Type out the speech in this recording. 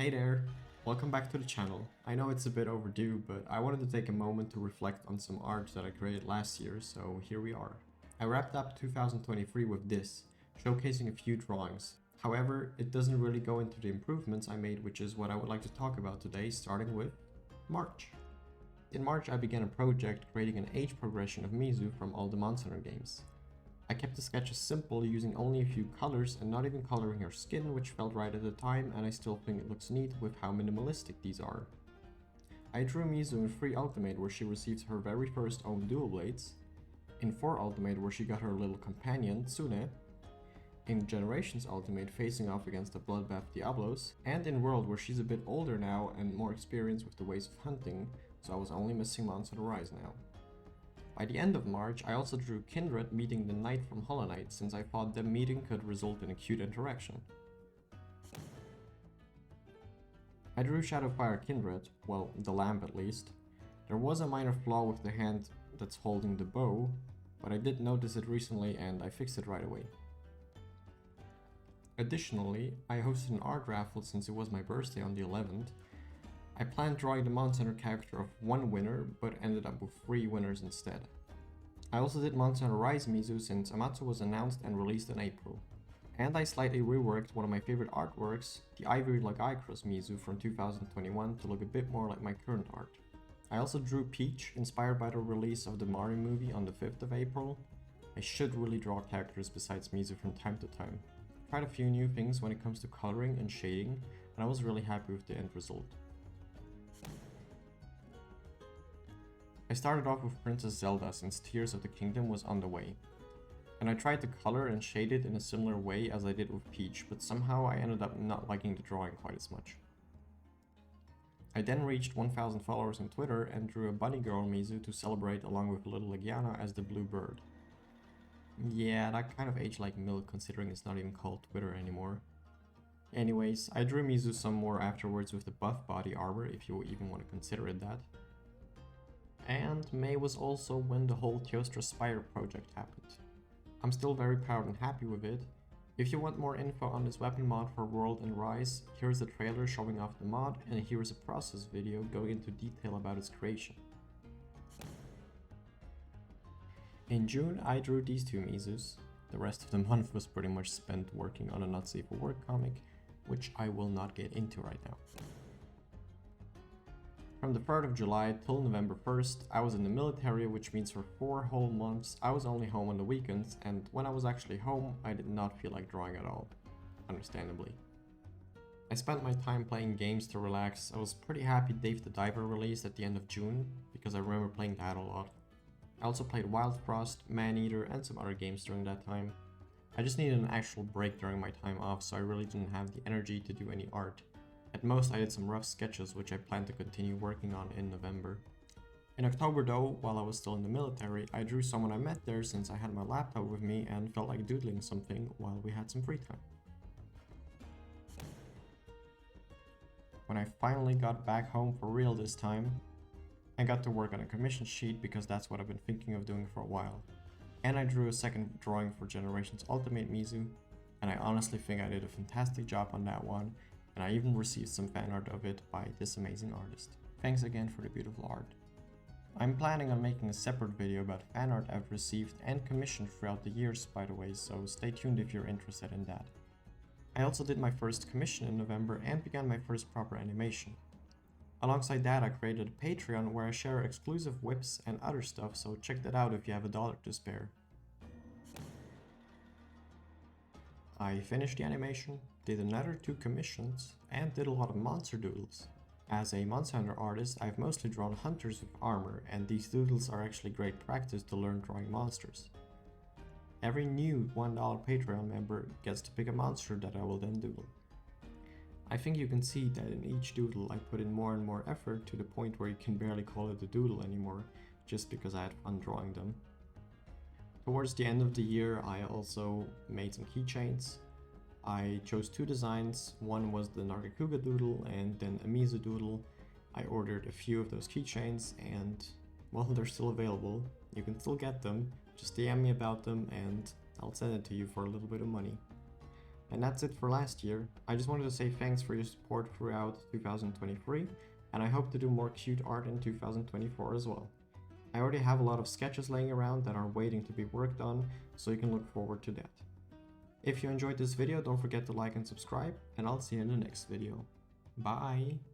Hey there, welcome back to the channel. I know it's a bit overdue, but I wanted to take a moment to reflect on some art that I created last year, so here we are. I wrapped up 2023 with this, showcasing a few drawings. However, it doesn't really go into the improvements I made, which is what I would like to talk about today, starting with March. In March, I began a project creating an age progression of Mizu from all the Monster Hunter games. I kept the sketches simple, using only a few colors and not even coloring her skin, which felt right at the time, and I still think it looks neat with how minimalistic these are. I drew Mizu in 3 Ultimate where she receives her very first own dual blades, in 4 Ultimate where she got her little companion, Tsune, in Generations Ultimate facing off against the Bloodbath Diablos, and in World where she's a bit older now and more experienced with the ways of hunting, so I was only missing Monster Hunter Rise now. By the end of March, I also drew Kindred meeting the Knight from Hollow Knight, since I thought them meeting could result in a cute interaction. I drew Shadowfire Kindred, well, the lamp at least. There was a minor flaw with the hand that's holding the bow, but I did notice it recently and I fixed it right away. Additionally, I hosted an art raffle since it was my birthday on the 11th. I planned drawing the Monster Hunter character of 1 winner, but ended up with 3 winners instead. I also did Monster Hunter Rise Mizu since Amatsu was announced and released in April. And I slightly reworked one of my favorite artworks, the Ivory Lagicross Mizu from 2021, to look a bit more like my current art. I also drew Peach, inspired by the release of the Mario movie on the 5th of April. I should really draw characters besides Mizu from time to time. I tried a few new things when it comes to coloring and shading, and I was really happy with the end result. I started off with Princess Zelda since Tears of the Kingdom was on the way, and I tried to color and shade it in a similar way as I did with Peach, but somehow I ended up not liking the drawing quite as much. I then reached 1000 followers on Twitter and drew a bunny girl Mizu to celebrate along with little Legiana as the blue bird. Yeah, that kind of aged like milk considering it's not even called Twitter anymore. Anyways, I drew Mizu some more afterwards with the buff body armor, if you even want to consider it that. And May was also when the whole Teostra Spire project happened. I'm still very proud and happy with it. If you want more info on this weapon mod for World and Rise, here's the trailer showing off the mod, and here's a process video going into detail about its creation. In June, I drew these 2 Mizus. The rest of the month was pretty much spent working on a Not Safe for Work comic, which I will not get into right now. From the 3rd of July till November 1st, I was in the military, which means for 4 whole months I was only home on the weekends, and when I was actually home, I did not feel like drawing at all, understandably. I spent my time playing games to relax. I was pretty happy Dave the Diver released at the end of June, because I remember playing that a lot. I also played Wild Frost, Maneater, and some other games during that time. I just needed an actual break during my time off, so I really didn't have the energy to do any art. At most I did some rough sketches which I plan to continue working on in November. In October though, while I was still in the military, I drew someone I met there since I had my laptop with me and felt like doodling something while we had some free time. When I finally got back home for real this time, I got to work on a commission sheet because that's what I've been thinking of doing for a while. And I drew a second drawing for Generations Ultimate Mizu, and I honestly think I did a fantastic job on that one, and I even received some fan art of it by this amazing artist. Thanks again for the beautiful art. I'm planning on making a separate video about fan art I've received and commissioned throughout the years, by the way, so stay tuned if you're interested in that. I also did my first commission in November and began my first proper animation. Alongside that, I created a Patreon where I share exclusive whips and other stuff, so check that out if you have $1 to spare. I finished the animation, did another 2 commissions, and did a lot of monster doodles. As a Monster Hunter artist, I've mostly drawn hunters with armor, and these doodles are actually great practice to learn drawing monsters. Every new $1 Patreon member gets to pick a monster that I will then doodle. I think you can see that in each doodle I put in more and more effort to the point where you can barely call it a doodle anymore, just because I had fun drawing them. Towards the end of the year, I also made some keychains. I chose 2 designs. One was the Nargacuga doodle and then a Mizu doodle. I ordered a few of those keychains and, well, they're still available. You can still get them. Just DM me about them and I'll send it to you for a little bit of money. And that's it for last year. I just wanted to say thanks for your support throughout 2023, and I hope to do more cute art in 2024 as well. I already have a lot of sketches laying around that are waiting to be worked on, so you can look forward to that. If you enjoyed this video, don't forget to like and subscribe, and I'll see you in the next video. Bye!